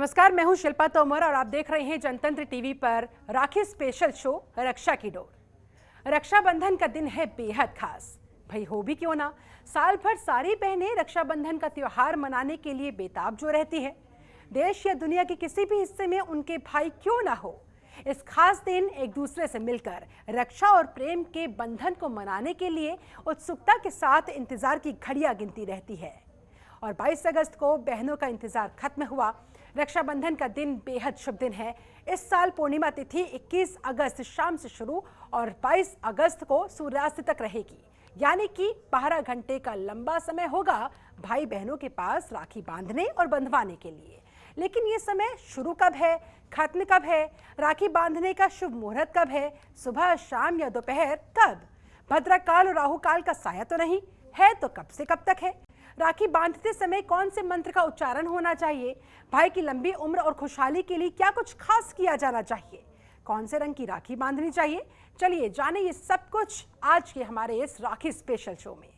नमस्कार, मैं हूं शिल्पा तोमर और आप देख रहे हैं जनतंत्र टीवी पर राखी स्पेशल शो रक्षा की डोर। रक्षाबंधन का दिन है बेहद खास, भाई हो भी क्यों ना। साल भर सारी बहनें रक्षाबंधन का त्योहार मनाने के लिए बेताब जो रहती है। देश या दुनिया के किसी भी हिस्से में उनके भाई क्यों ना हो, इस खास दिन एक दूसरे से मिलकर रक्षा और प्रेम के बंधन को मनाने के लिए उत्सुकता के साथ इंतजार की घड़ियां गिनती रहती है। और 22 अगस्त को बहनों का इंतजार खत्म हुआ। रक्षाबंधन का दिन बेहद शुभ दिन है। इस साल पूर्णिमा तिथि 21 अगस्त शाम से शुरू और 22 अगस्त को सूर्यास्त तक रहेगी, यानी कि 12 घंटे का लंबा समय होगा भाई बहनों के पास राखी बांधने और बंधवाने के लिए। लेकिन ये समय शुरू कब है, खत्म कब है, राखी बांधने का शुभ मुहूर्त कब है, सुबह, शाम या दोपहर कब, भद्रकाल और राहुकाल का साया तो नहीं है, तो कब से कब तक है। राखी बांधते समय कौन से मंत्र का उच्चारण होना चाहिए, भाई की लंबी उम्र और खुशहाली के लिए क्या कुछ खास किया जाना चाहिए, कौन से रंग की राखी बांधनी चाहिए, चलिए जाने ये सब कुछ आज के हमारे इस राखी स्पेशल शो में।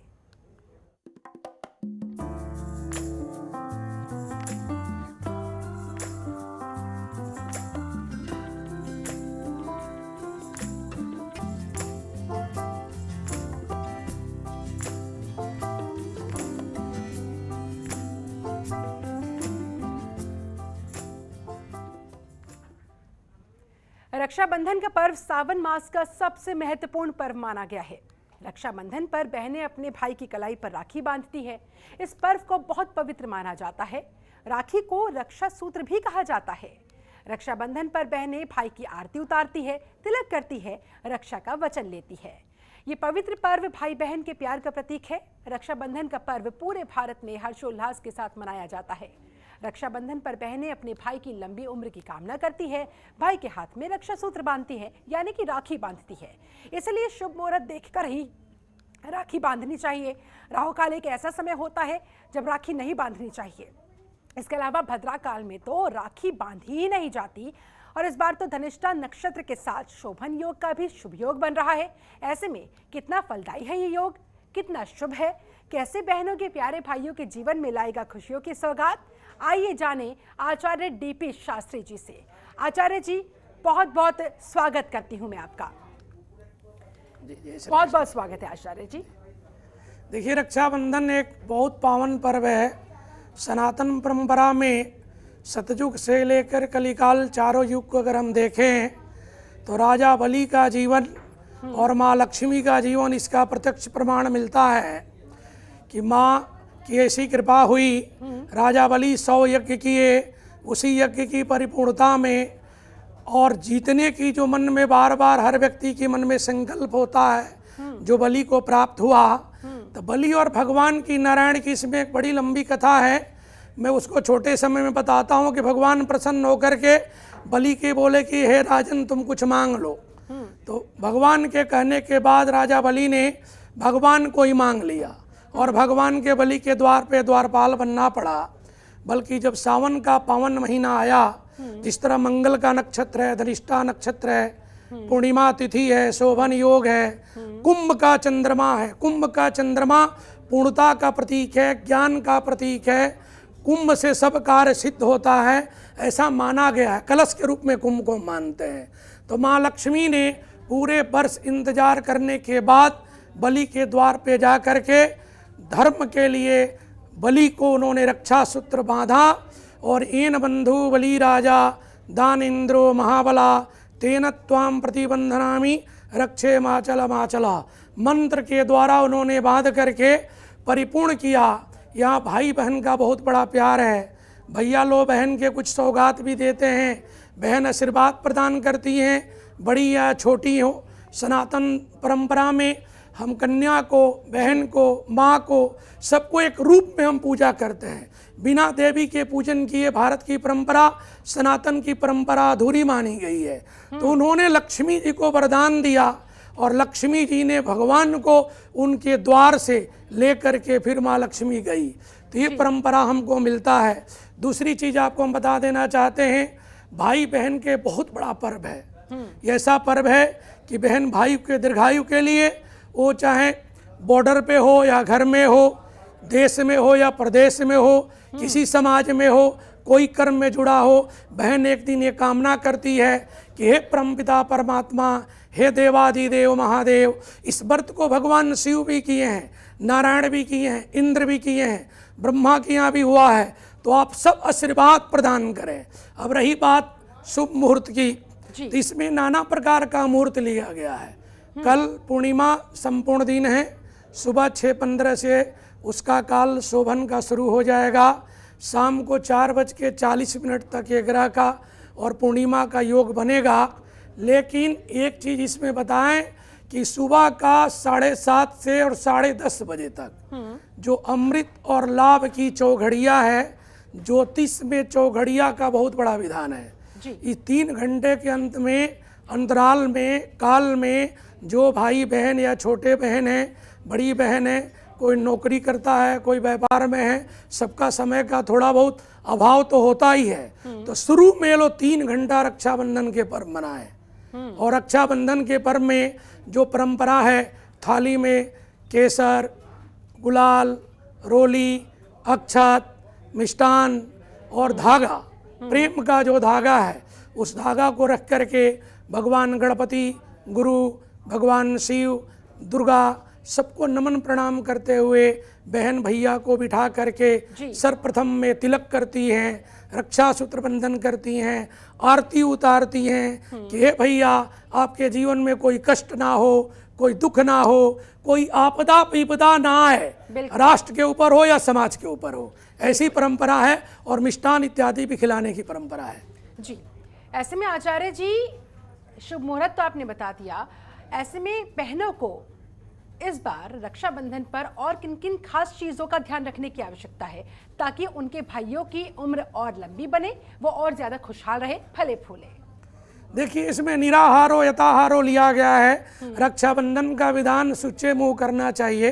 रक्षाबंधन का पर्व सावन मास का सबसे महत्वपूर्ण पर्व माना गया है। रक्षाबंधन पर बहनें अपने भाई की कलाई पर राखी बांधती है। इस पर्व को बहुत पवित्र माना जाता है। राखी को रक्षा सूत्र भी कहा जाता है। रक्षाबंधन पर बहनें भाई की आरती उतारती है, तिलक करती है, रक्षा का वचन लेती है। ये पवित्र पर्व भाई बहन के प्यार का प्रतीक है। रक्षाबंधन का पर्व पूरे भारत में हर्षोल्लास के साथ मनाया जाता है। रक्षाबंधन पर बहनें अपने भाई की लंबी उम्र की कामना करती है, भाई के हाथ में रक्षा सूत्र बांधती है, यानी कि राखी बांधती है। इसलिए शुभ मुहूर्त देखकर ही राखी बांधनी चाहिए। राहुकाल एक ऐसा समय होता है जब राखी नहीं बांधनी चाहिए। इसके अलावा भद्रकाल में तो राखी बांधी ही नहीं जाती। और इस बार तो धनिष्ठा नक्षत्र के साथ शोभन योग का भी शुभ योग बन रहा है। ऐसे में कितना फलदायी है ये योग, कितना शुभ है, कैसे बहनों के प्यारे भाइयों के जीवन में लाएगा खुशियों की सौगात, आइए जाने आचार्य डीपी शास्त्री जी से। आचार्य जी, बहुत बहुत स्वागत करती हूं मैं आपका। बहुत बहुत स्वागत है आचार्य जी। देखिए, रक्षाबंधन एक बहुत पावन पर्व है। सनातन परंपरा में सतयुग से लेकर कलिकाल चारों युग को अगर हम देखें तो राजा बलि का जीवन और माँ लक्ष्मी का जीवन इसका प्रत्यक्ष प्रमाण मिलता है कि माँ की ऐसी कृपा हुई। राजा बलि 100 यज्ञ किए, उसी यज्ञ की परिपूर्णता में और जीतने की जो मन में बार बार हर व्यक्ति के मन में संकल्प होता है, जो बलि को प्राप्त हुआ। तो बलि और भगवान की, नारायण की इसमें एक बड़ी लंबी कथा है। मैं उसको छोटे समय में बताता हूँ कि भगवान प्रसन्न होकर के बलि के बोले कि हे राजन, तुम कुछ मांग लो। तो भगवान के कहने के बाद राजा बलि ने भगवान को ही मांग लिया और भगवान के बलि के द्वार पे द्वारपाल बनना पड़ा। बल्कि जब सावन का पावन महीना आया, जिस तरह मंगल का नक्षत्र है, धनिष्ठा नक्षत्र है, पूर्णिमा तिथि है, शोभन योग है, कुंभ का चंद्रमा है। कुंभ का चंद्रमा पूर्णता का प्रतीक है, ज्ञान का प्रतीक है। कुंभ से सब कार्य सिद्ध होता है, ऐसा माना गया है। कलश के रूप में कुंभ को मानते हैं। तो माँ लक्ष्मी ने पूरे वर्ष इंतजार करने के बाद बलि के द्वार पे जा कर के धर्म के लिए बलि को उन्होंने रक्षा सूत्र बांधा। और एन बंधु बलि राजा दान इंद्रो महाबला तेन त्वाम प्रतिबंधनामि रक्षे माचल माचला मंत्र के द्वारा उन्होंने बांध करके परिपूर्ण किया। यहाँ भाई बहन का बहुत बड़ा प्यार है। भैया लो बहन के कुछ सौगात भी देते हैं, बहन आशीर्वाद प्रदान करती हैं, बड़ी या छोटी हो। सनातन परंपरा में हम कन्या को, बहन को, माँ को, सबको एक रूप में हम पूजा करते हैं। बिना देवी के पूजन किए भारत की परंपरा, सनातन की परंपरा अधूरी मानी गई है। तो उन्होंने लक्ष्मी जी को वरदान दिया और लक्ष्मी जी ने भगवान को उनके द्वार से लेकर के फिर माँ लक्ष्मी गई। तो ये परंपरा हमको मिलता है। दूसरी चीज़ आपको हम बता देना चाहते हैं, भाई बहन के बहुत बड़ा पर्व है। ये ऐसा पर्व है कि बहन भाई के दीर्घायु के लिए, वो चाहे बॉर्डर पे हो या घर में हो, देश में हो या प्रदेश में हो, किसी समाज में हो, कोई कर्म में जुड़ा हो, बहन एक दिन ये कामना करती है कि हे परमपिता परमात्मा, हे देवादिदेव महादेव, इस व्रत को भगवान शिव भी किए हैं, नारायण भी किए हैं, इंद्र भी किए हैं, ब्रह्मा के यहाँ भी हुआ है, तो आप सब आशीर्वाद प्रदान करें। अब रही बात शुभ मुहूर्त की, तो इसमें नाना प्रकार का मुहूर्त लिया गया है। कल पूर्णिमा संपूर्ण दिन है, सुबह 6:15 से उसका काल शोभन का शुरू हो जाएगा, शाम को 4:40 तक ये ग्रह का और पूर्णिमा का योग बनेगा। लेकिन एक चीज़ इसमें बताएं कि सुबह का 7:30 से और 10:30 बजे तक जो अमृत और लाभ की चौघड़िया है, ज्योतिष में चौघड़िया का बहुत बड़ा विधान है। इस 3 घंटे के अंत में, अंतराल में, काल में जो भाई बहन या छोटे बहन है, बड़ी बहन है, कोई नौकरी करता है, कोई व्यापार में है, सबका समय का थोड़ा बहुत अभाव तो होता ही है। तो शुरू में लो 3 घंटा रक्षाबंधन के पर्व मनाएं। और रक्षाबंधन के पर्व में जो परंपरा है, थाली में केसर, गुलाल, रोली, अक्षत, मिष्टान और धागा, प्रेम का जो धागा है, उस धागा को रख करके भगवान गणपति, गुरु, भगवान शिव, दुर्गा सबको नमन प्रणाम करते हुए बहन भैया को बिठा करके सर्वप्रथम में तिलक करती हैं, रक्षा सूत्र बंधन करती हैं, आरती उतारती हैं कि हे भैया आपके जीवन में कोई कष्ट ना हो, कोई दुख ना हो, कोई आपदा विपदा ना आए, राष्ट्र के ऊपर हो या समाज के ऊपर हो, ऐसी परंपरा है। और मिष्टान इत्यादि भी खिलाने की परंपरा है। जी, ऐसे में आचार्य जी शुभ मुहूर्त तो आपने बता दिया, ऐसे में बहनों को इस बार रक्षाबंधन पर और किन किन खास चीज़ों का ध्यान रखने की आवश्यकता है ताकि उनके भाइयों की उम्र और लंबी बने, वो और ज़्यादा खुशहाल रहे, फले फूले? देखिए, इसमें निराहारो यथाहारो लिया गया है। रक्षाबंधन का विधान सुच्चे मुंह करना चाहिए,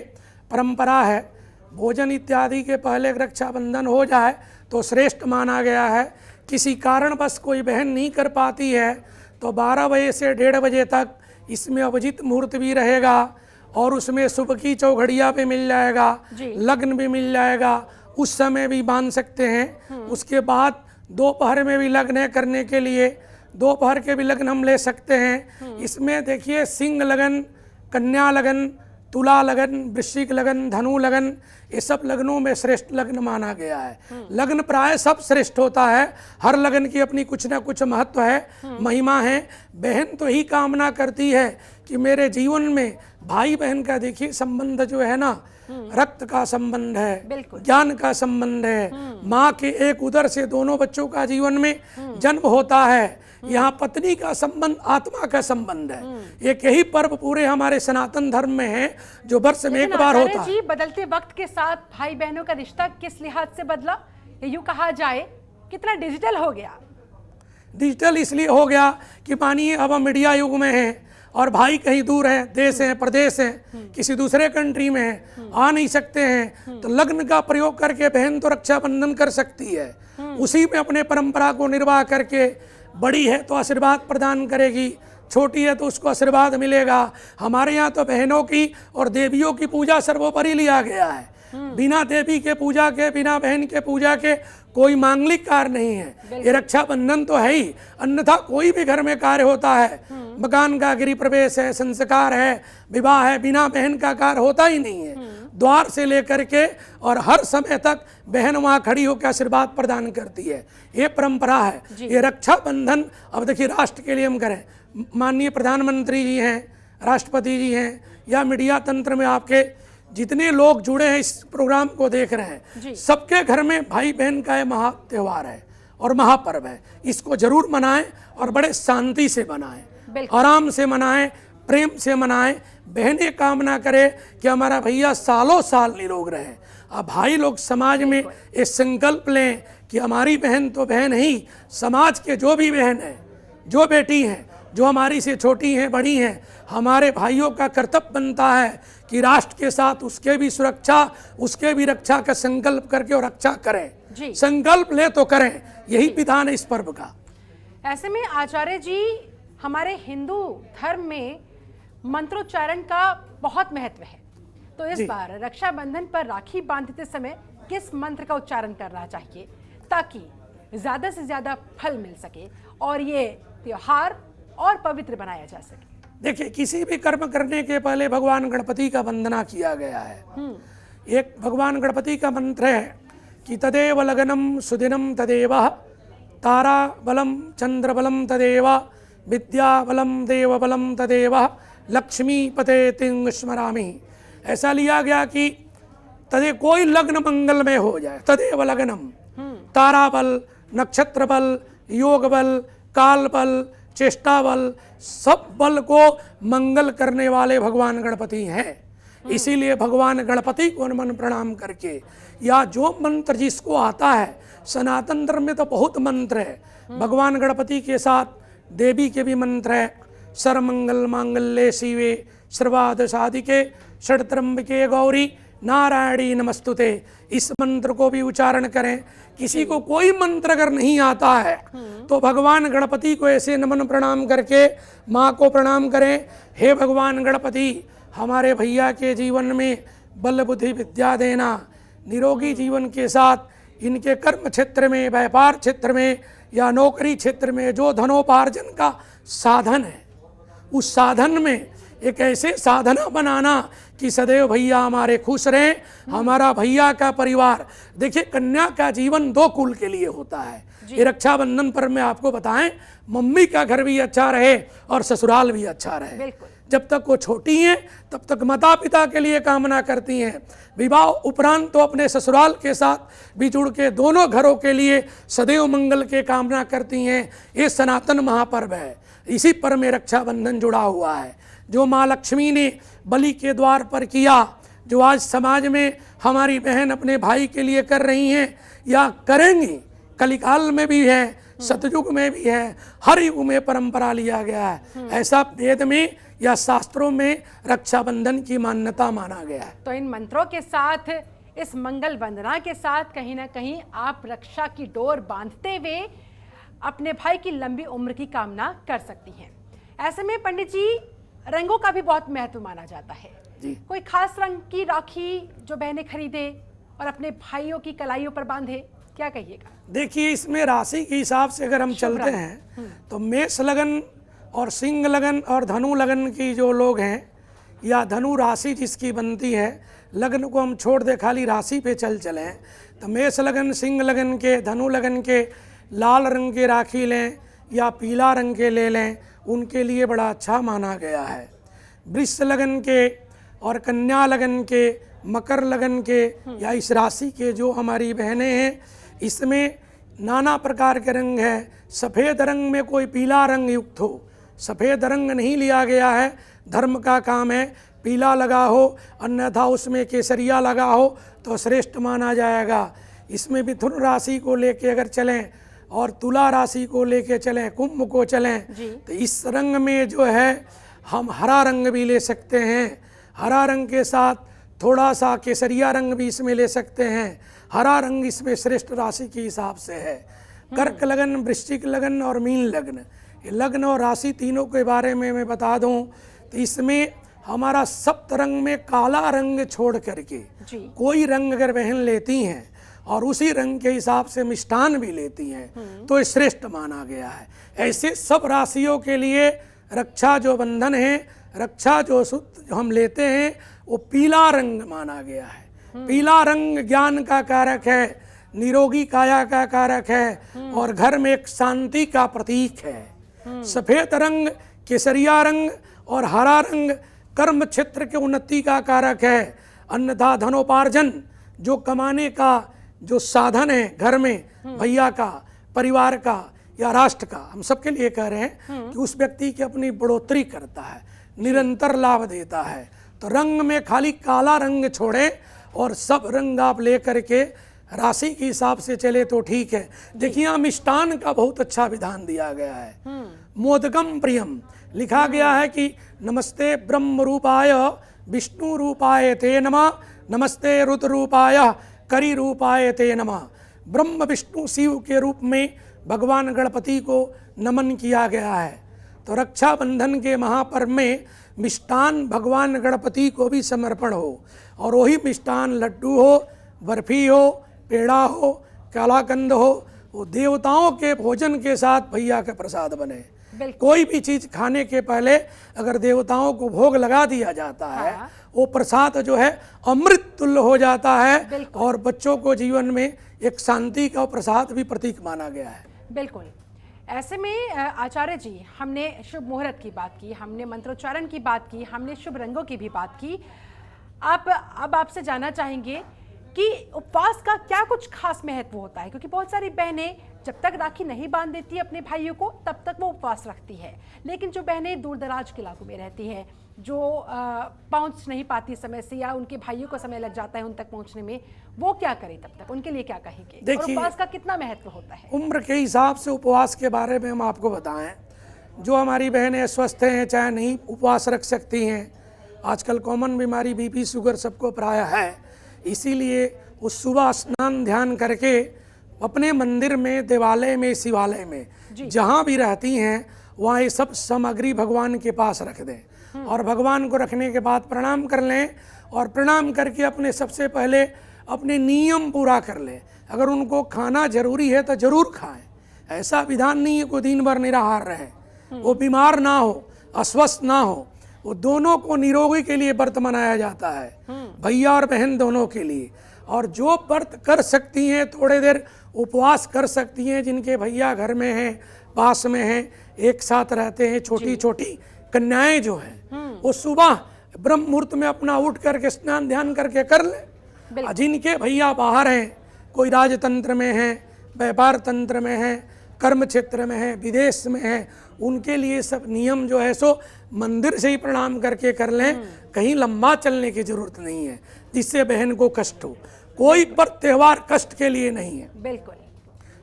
परंपरा है। भोजन इत्यादि के पहले रक्षाबंधन हो जाए तो श्रेष्ठ माना गया है। किसी कारणवश कोई बहन नहीं कर पाती है तो 12 बजे से 1:30 बजे तक इसमें अभिजित मुहूर्त भी रहेगा और उसमें शुभ की चौघड़िया भी मिल जाएगा, लग्न भी मिल जाएगा, उस समय भी बांध सकते हैं। उसके बाद दोपहर में भी लग्न है करने के लिए, दोपहर के भी लग्न हम ले सकते हैं। इसमें देखिए सिंह लगन, कन्या लगन, तुला लगन, वृश्चिक लगन, धनु लगन, ये सब लग्नों में श्रेष्ठ लग्न माना गया है। लग्न प्राय सब श्रेष्ठ होता है, हर लग्न की अपनी कुछ ना कुछ महत्व है, महिमा है। बहन तो ही कामना करती है कि मेरे जीवन में भाई बहन का देखिए संबंध जो है ना, रक्त का संबंध है, ज्ञान का संबंध है, माँ के एक उदर से दोनों बच्चों का जीवन में जन्म होता है। यहाँ पत्नी का संबंध आत्मा का संबंध है। एक यही पर्व पूरे हमारे सनातन धर्म में है जो वर्ष में एक बार होता है। जी, बदलते वक्त के साथ भाई बहनों का रिश्ता किस लिहाज से बदला, यूं कहा जाए कितना डिजिटल हो गया? डिजिटल इसलिए हो गया कि मानिए अब हम मीडिया युग में हैं और भाई कहीं दूर हैं, देश हैं, प्रदेश हैं, किसी दूसरे कंट्री में हैं, आ नहीं सकते हैं, तो लग्न का प्रयोग करके बहन तो रक्षाबंधन कर सकती है। उसी में अपने परंपरा को निर्वाह करके, बड़ी है तो आशीर्वाद प्रदान करेगी, छोटी है तो उसको आशीर्वाद मिलेगा। हमारे यहाँ तो बहनों की और देवियों की पूजा सर्वोपरि लिया गया है। बिना देवी के पूजा के, बिना बहन के पूजा के कोई मांगलिक कार्य नहीं है। ये रक्षाबंधन तो है ही, अन्यथा कोई भी घर में कार्य होता है, मकान का गृह प्रवेश है, संस्कार है, विवाह है, बिना बहन का कार्य होता ही नहीं है। द्वार से लेकर के और हर समय तक बहन वहाँ खड़ी होकर आशीर्वाद प्रदान करती है। ये परंपरा है। ये रक्षाबंधन अब देखिए राष्ट्र के लिए हम करें, माननीय प्रधानमंत्री जी हैं, राष्ट्रपति जी हैं, या मीडिया तंत्र में आपके जितने लोग जुड़े हैं इस प्रोग्राम को देख रहे हैं, सबके घर में भाई बहन का ये महा त्यौहार है और महापर्व है। इसको जरूर मनाएं और बड़े शांति से मनाएं, आराम से मनाएं, प्रेम से मनाएं। बहनें कामना करे कि हमारा भैया सालों साल निरोग रहे। अब भाई लोग समाज में ये संकल्प लें कि हमारी बहन तो बहन ही, समाज के जो भी बहन है, जो बेटी हैं, जो हमारी से छोटी हैं, बड़ी हैं, हमारे भाइयों का कर्तव्य बनता है कि राष्ट्र के साथ उसके भी सुरक्षा, उसके भी रक्षा का संकल्प करके और रक्षा करें। संकल्प ले तो करें, यही विधान है इस पर्व का। ऐसे में आचार्य जी, हमारे हिंदू धर्म में मंत्रोच्चारण का बहुत महत्व है, तो इस बार रक्षाबंधन पर राखी बांधते समय किस मंत्र का उच्चारण करना चाहिए ताकि ज़्यादा से ज़्यादा फल मिल सके और ये त्योहार और पवित्र बनाया जा सके। देखिए, किसी भी कर्म करने के पहले भगवान गणपति का वंदना किया गया है। एक भगवान गणपति का मंत्र है कि तदेव लगनम सुदिनम तदेव, तारा बलम चंद्र बलम तदेव, विद्या बलम देव बलम तदेव, लक्ष्मी पते तिंग स्मरामि। ऐसा लिया गया कि तदे कोई लग्न मंगलमय हो जाए, तदेव लगनम, तारा बल, नक्षत्र बल, योग बल, काल बल, चेष्टा बल, सब बल को मंगल करने वाले भगवान गणपति हैं। इसीलिए भगवान गणपति को नमन प्रणाम करके, या जो मंत्र जिसको आता है, सनातन धर्म में तो बहुत मंत्र है, भगवान गणपति के साथ देवी के भी मंत्र है। सर्वमंगल मांगल्ये शिवे सर्वार्थ साधिके षट्त्रंबके गौरी नारायणी नमस्तुते। इस मंत्र को भी उच्चारण करें। किसी को कोई मंत्र अगर नहीं आता है तो भगवान गणपति को ऐसे नमन प्रणाम करके माँ को प्रणाम करें, हे भगवान गणपति, हमारे भैया के जीवन में बल बुद्धि विद्या देना, निरोगी जीवन के साथ इनके कर्म क्षेत्र में, व्यापार क्षेत्र में या नौकरी क्षेत्र में जो धनोपार्जन का साधन है, उस साधन में एक ऐसे साधना बनाना कि सदैव भैया हमारे खुश रहें, हमारा भैया का परिवार। देखिए, कन्या का जीवन दो कुल के लिए होता है। ये रक्षाबंधन पर मैं आपको बताएं, मम्मी का घर भी अच्छा रहे और ससुराल भी अच्छा रहे। जब तक वो छोटी हैं तब तक माता पिता के लिए कामना करती हैं, विवाह उपरांत तो अपने ससुराल के साथ भी जुड़ के दोनों घरों के लिए सदैव मंगल के कामना करती हैं। ये सनातन महापर्व है, इसी पर में रक्षाबंधन जुड़ा हुआ है। जो माँ लक्ष्मी ने बलि के द्वार पर किया, जो आज समाज में हमारी बहन अपने भाई के लिए कर रही हैं या करेंगी, कलिकाल में भी है, सतयुग में भी है, हर युग में परंपरा लिया गया है। ऐसा वेद में या शास्त्रों में रक्षाबंधन की मान्यता माना गया है। तो इन मंत्रों के साथ, इस मंगल वंदना के साथ कहीं ना कहीं आप रक्षा की डोर बांधते हुए अपने भाई की लंबी उम्र की कामना कर सकती हैं। ऐसे में पंडित जी, रंगों का भी बहुत महत्व माना जाता है जी। कोई खास रंग की राखी जो बहनें खरीदे और अपने भाइयों की कलाइयों पर बांधे, क्या कहिएगा? देखिए, इसमें राशि के हिसाब से अगर हम चलते हैं तो मेष लगन और सिंह लगन और धनु लगन की जो लोग हैं, या धनु राशि जिसकी बनती है, लगन को हम छोड़ दे, खाली राशि पे चलें, तो मेष लगन, सिंह लगन के, धनु लगन के लाल रंग के राखी लें या पीला रंग के ले लें, उनके लिए बड़ा अच्छा माना गया है। वृष लगन के और कन्या लगन के, मकर लगन के या इस राशि के जो हमारी बहनें हैं, इसमें नाना प्रकार के रंग हैं। सफ़ेद रंग में कोई पीला रंग युक्त हो, सफ़ेद रंग नहीं लिया गया है, धर्म का काम है, पीला लगा हो, अन्यथा उसमें केसरिया लगा हो तो श्रेष्ठ माना जाएगा। इसमें मिथुन राशि को लेके अगर चलें और तुला राशि को लेके चलें, कुंभ को चलें, तो इस रंग में जो है हम हरा रंग भी ले सकते हैं। हरा रंग के साथ थोड़ा सा केसरिया रंग भी इसमें ले सकते हैं। हरा रंग इसमें श्रेष्ठ राशि के हिसाब से है। कर्क लगन, वृश्चिक लगन और मीन लगन, ये लग्न और राशि तीनों के बारे में मैं बता दूं तो इसमें हमारा सप्त रंग में काला रंग छोड़ करके कोई रंग अगर बहन लेती हैं और उसी रंग के हिसाब से मिष्ठान भी लेती हैं तो श्रेष्ठ माना गया है। ऐसे सब राशियों के लिए रक्षा जो बंधन है, रक्षा जो सूत्र हम लेते हैं, वो पीला रंग माना गया है। पीला रंग ज्ञान का कारक है, निरोगी काया का कारक है और घर में एक शांति का प्रतीक है। सफेद रंग, केसरिया रंग और हरा रंग कर्म क्षेत्र के उन्नति का कारक है। अन्यथा धनोपार्जन जो कमाने का जो साधन है घर में, भैया का, परिवार का या राष्ट्र का, हम सबके लिए कह रहे हैं कि उस व्यक्ति की अपनी बढ़ोतरी करता है, निरंतर लाभ देता है। तो रंग में खाली काला रंग छोड़े और सब रंग आप ले करके राशि के हिसाब से चले तो ठीक है। देखिए, यहाँ मिष्टान का बहुत अच्छा विधान दिया गया है। मोदकम प्रियम लिखा गया है कि नमस्ते ब्रह्म रूपाय विष्णु रूपाय ते नमः, नमस्ते रुद्र रूपाय करी रूपाय ते नमः। ब्रह्म विष्णु शिव के रूप में भगवान गणपति को नमन किया गया है। तो रक्षाबंधन के महापर्व में मिष्टान भगवान गणपति को भी समर्पण हो, और वही मिष्टान लड्डू हो, बर्फी हो, पेड़ा हो, कालाकंद हो, वो देवताओं के भोजन के साथ भैया का प्रसाद बने। बिल्कुल। कोई भी चीज खाने के पहले अगर देवताओं को भोग लगा दिया जाता है, वो प्रसाद जो है अमृत तुल्य हो जाता है और बच्चों को जीवन में एक शांति का प्रसाद भी प्रतीक माना गया है। बिल्कुल। ऐसे में आचार्य जी, हमने शुभ मुहूर्त की बात की, हमने मंत्रोच्चारण की बात की, हमने शुभ रंगों की भी बात की। अब आपसे जानना चाहेंगे कि उपवास का क्या कुछ खास महत्व होता है, क्योंकि बहुत सारी बहनें जब तक राखी नहीं बांध देती अपने भाइयों को तब तक वो उपवास रखती है, लेकिन जो बहनें दूर दराज के इलाकों में रहती हैं, जो पहुंच नहीं पाती समय से या उनके भाइयों को समय लग जाता है उन तक पहुंचने में, वो क्या करें तब तक, उनके लिए क्या कहेंगे? देखिए, उपवास का कितना महत्व होता है? उम्र के हिसाब से उपवास के बारे में हम आपको बताएं। जो हमारी बहनें स्वस्थ हैं, चाहे नहीं उपवास रख सकती हैं, आजकल कॉमन बीमारी बीपी शुगर सबको प्राय है, इसीलिए उस सुबह स्नान ध्यान करके अपने मंदिर में, देवालय में, शिवालय में जहाँ भी रहती हैं वहाँ ये सब सामग्री भगवान के पास रख दें और भगवान को रखने के बाद प्रणाम कर लें और प्रणाम करके अपने सबसे पहले अपने नियम पूरा कर लें। अगर उनको खाना जरूरी है तो जरूर खाएं, ऐसा विधान नहीं है कोई दिन भर निराहार रहे, वो बीमार ना हो, अस्वस्थ ना हो, वो दोनों को निरोगी के लिए व्रत मनाया जाता है, भैया और बहन दोनों के लिए। और जो व्रत कर सकती हैं, थोड़े देर उपवास कर सकती हैं, जिनके भैया घर में हैं, पास में हैं, एक साथ रहते हैं, छोटी छोटी कन्याएं जो हैं, वो सुबह ब्रह्म मुहूर्त में अपना उठ करके स्नान ध्यान करके कर ले। जिनके भैया बाहर हैं, कोई राजतंत्र में हैं, व्यापार तंत्र में हैं, कर्म क्षेत्र में हैं, विदेश में हैं, उनके लिए सब नियम जो है सो मंदिर से ही प्रणाम करके कर लें, कहीं लंबा चलने की जरूरत नहीं है जिससे बहन को कष्ट हो। कोई पर त्योहार कष्ट के लिए नहीं है। बिल्कुल।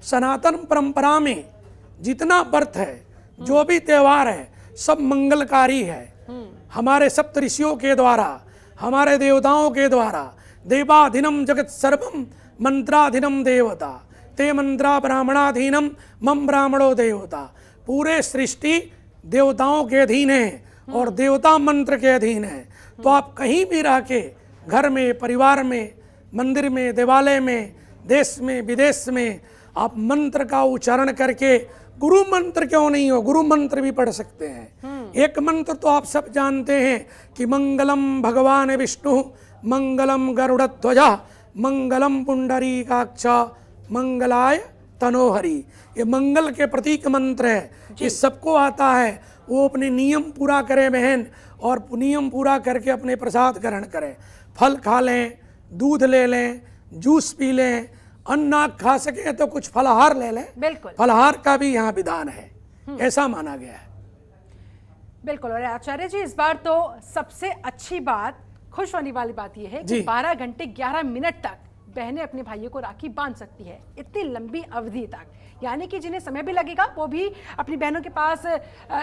सनातन परंपरा में जितना व्रत है, जो भी त्योहार है, सब मंगलकारी है। हमारे सप्त ऋषियों के द्वारा, हमारे देवताओं के द्वारा, देवाधीनम जगत सर्वम मंत्राधीनम देवता ते मंत्रा ब्राह्मणाधीनम मम ब्राह्मणो देवता। पूरे सृष्टि देवताओं के अधीन है और देवता मंत्र के अधीन है। तो आप कहीं भी रह के, घर में, परिवार में, मंदिर में, देवालय में, देश में, विदेश में, आप मंत्र का उच्चारण करके, गुरु मंत्र क्यों नहीं हो, गुरु मंत्र भी पढ़ सकते हैं। एक मंत्र तो आप सब जानते हैं कि मंगलम भगवान विष्णु, मंगलम गरुड़ध्वजा, मंगलम पुंडरीकाक्ष, मंगलाय तनोहरि। ये मंगल के प्रतीक मंत्र है, ये सबको आता है। वो अपने नियम पूरा करें बहन, और नियम पूरा करके अपने प्रसाद ग्रहण करें। फल खा लें, दूध ले लें, जूस पी लें, अन्न खा सके तो कुछ फलाहार ले लें। बिल्कुल। फलाहार का भी यहाँ विधान है, ऐसा माना गया है। बिल्कुल। और आचार्य जी, इस बार तो सबसे अच्छी बात, खुश होने वाली बात यह है कि 12 घंटे 11 मिनट तक बहनें अपने भाइयों को राखी बांध सकती है, इतनी लंबी अवधि तक। यानी कि जिन्हें समय भी लगेगा वो भी अपनी बहनों के पास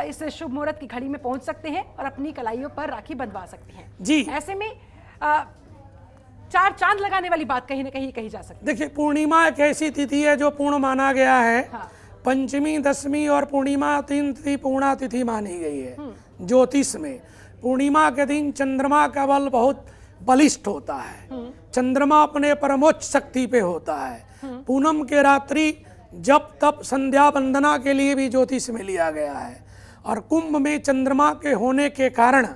इस शुभ मुहूर्त की घड़ी में पहुंच सकते हैं और अपनी कलाइयों पर राखी बंधवा सकती हैं जी। ऐसे में 4 चांद लगाने वाली बात कहीं ना कहीं कही जा सकती है। देखिए, पूर्णिमा एक ऐसी तिथि है जो पूर्ण माना गया है। पंचमी, दशमी और पूर्णिमा 3 तिथि पूर्णा तिथि मानी गई है ज्योतिष में। पूर्णिमा के दिन चंद्रमा का बल बहुत बलिष्ठ होता है, चंद्रमा अपने परमोच्च शक्ति पे होता है। पूनम के रात्रि जब तब संध्या वंदना के लिए भी ज्योतिष में लिया गया है। और कुंभ में चंद्रमा के होने के कारण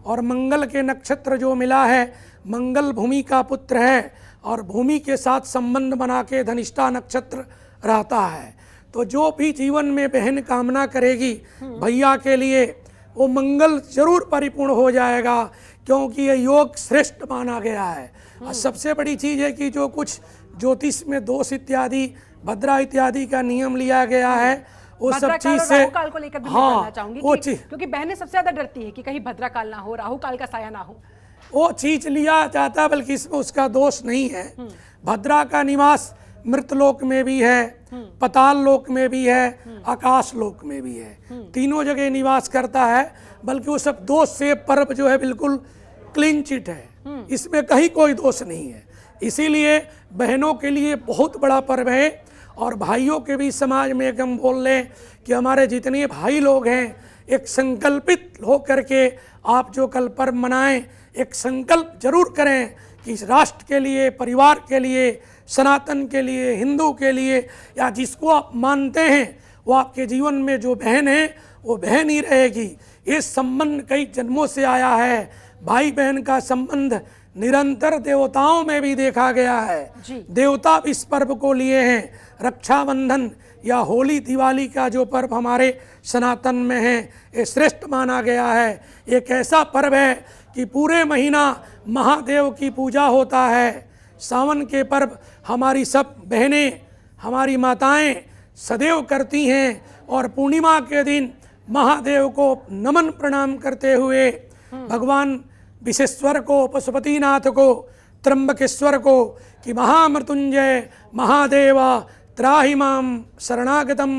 और मंगल के नक्षत्र जो मिला है, मंगल भूमि का पुत्र है और भूमि के साथ संबंध बना के धनिष्ठा नक्षत्र रहता है। तो जो भी जीवन में बहन कामना करेगी भैया के लिए, वो मंगल जरूर परिपूर्ण हो जाएगा, क्योंकि ये योग श्रेष्ठ माना गया है। और सबसे बड़ी चीज़ है कि जो कुछ ज्योतिष में दोष इत्यादि, भद्रा इत्यादि का नियम लिया गया है, वो सब चीज से, राहु काल को लेकर भी बताना चाहूंगी वो चीज, क्योंकि बहनें सबसे ज्यादा डरती है कि कहीं भद्रा काल ना हो, राहु काल का साया ना हो। वो चीज लिया जाता है, बल्कि इसमें उसका दोष नहीं है। भद्रा का निवास मृतलोक में भी है, पताल लोक में भी है, आकाश लोक में भी है, तीनों जगह निवास करता है। बल्कि वो सब दोष से पर्व जो है बिल्कुल क्लीन चिट है, इसमें कहीं कोई दोष नहीं है। इसीलिए बहनों के लिए बहुत बड़ा पर्व है। और भाइयों के भी समाज में हम बोल लें कि हमारे जितने भाई लोग हैं, एक संकल्पित हो करके आप जो कल पर्व मनाएं, एक संकल्प जरूर करें कि इस राष्ट्र के लिए, परिवार के लिए, सनातन के लिए, हिंदू के लिए, या जिसको आप मानते हैं वो आपके जीवन में जो बहन है वो बहन ही रहेगी। ये संबंध कई जन्मों से आया है। भाई बहन का संबंध निरंतर देवताओं में भी देखा गया है। देवता इस पर्व को लिए हैं। रक्षाबंधन या होली दिवाली का जो पर्व हमारे सनातन में है, ये श्रेष्ठ माना गया है। एक ऐसा पर्व है कि पूरे महीना महादेव की पूजा होता है। सावन के पर्व हमारी सब बहनें, हमारी माताएं सदैव करती हैं और पूर्णिमा के दिन महादेव को नमन प्रणाम करते हुए भगवान विश्वेश्वर को, पशुपतिनाथ को, त्र्यंबकेश्वर को कि महामृत्युंजय महादेव त्राहि माम शरणागतम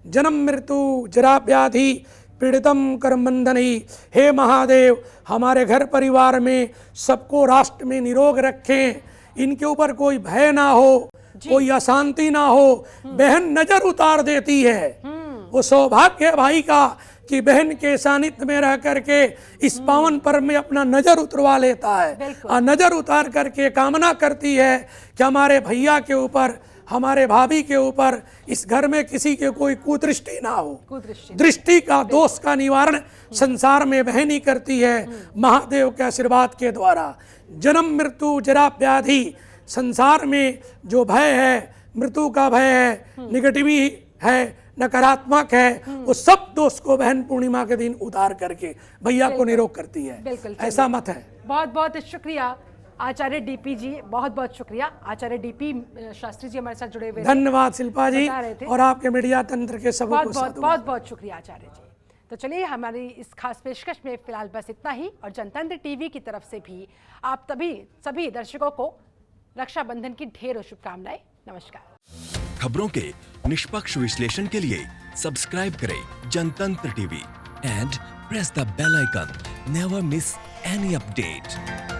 जन्म मृत्यु जरा व्याधि पीड़ितम कर्मबंधनी। हे महादेव, हमारे घर परिवार में सबको राष्ट्र में निरोग रखें, इनके ऊपर कोई भय ना हो, कोई अशांति ना हो। बहन नजर उतार देती है। वो सौभाग्य है भाई का कि बहन के सानिध्य में रह करके इस पावन पर्व में अपना नजर उतरवा लेता है और नजर उतार करके कामना करती है कि हमारे भैया के ऊपर, हमारे भाभी के ऊपर, इस घर में किसी के कोई कुदृष्टि ना हो। दृष्टि का, दोष का निवारण संसार में बहन ही करती है महादेव के आशीर्वाद के द्वारा। जन्म मृत्यु जरा व्याधि, संसार में जो भय है, मृत्यु का भय है, निगेटिवी है, नकारात्मक है, वो सब दोष को बहन पूर्णिमा के दिन उतार करके भैया को निरोग करती है। ऐसा मत है। बहुत बहुत शुक्रिया आचार्य डीपी जी, बहुत बहुत शुक्रिया। आचार्य डीपी शास्त्री जी हमारे साथ जुड़े हुए। धन्यवाद शिल्पा जी और आपके मीडिया तंत्र के सबको बहुत बहुत शुक्रिया आचार्य जी। तो चलिए, हमारी इस खास पेशकश में फिलहाल बस इतना ही। और जनतंत्र टीवी की तरफ से भी आप सभी दर्शकों को रक्षाबंधन की ढेरों शुभकामनाएं। नमस्कार। खबरों के निष्पक्ष विश्लेषण के लिए सब्सक्राइब करें Jantantra TV and press the bell icon. Never miss any update.